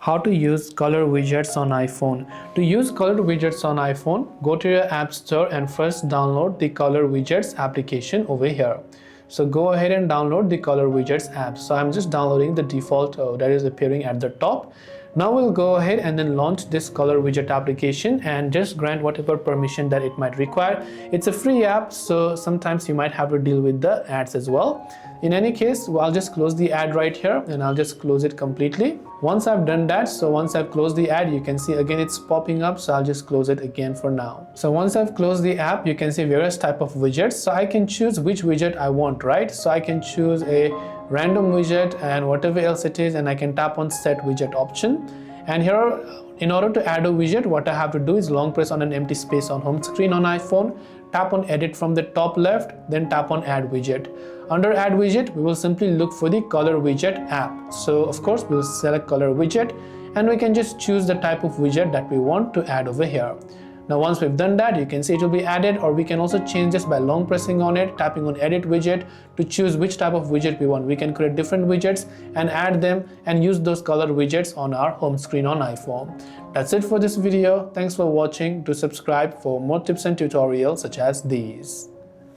How to use color widgets on iPhone. To use color widgets on iPhone, go to your app store and first download the color widgets application over here. So go ahead and download the color widgets app. So I'm just downloading the default that is appearing at the top. Now we'll go ahead and then launch this color widget application and just grant whatever permission that it might require. It's a free app, so sometimes you might have to deal with the ads as well. In any case, I'll just close the ad right here and I'll just close it completely. Once I've done that, so once I've closed the ad, you can see again it's popping up, so I'll just close it again for now. So once I've closed the app, you can see various type of widgets. So I can choose which widget I want, right? So I can choose a random widget and whatever else it is, and I can tap on set widget option. And here, in order to add a widget, what I have to do is long press on an empty space on home screen on iPhone, tap on edit from the top left, then tap on add widget. Under add widget, we will simply look for the color widget app. So of course, we'll select color widget and we can just choose the type of widget that we want to add over here. Now once we've done that, you can see it will be added, or we can also change this by long pressing on it, tapping on edit widget to choose which type of widget we want. We can create different widgets and add them and use those color widgets on our home screen on iPhone. That's it for this video. Thanks for watching. Do subscribe for more tips and tutorials such as these.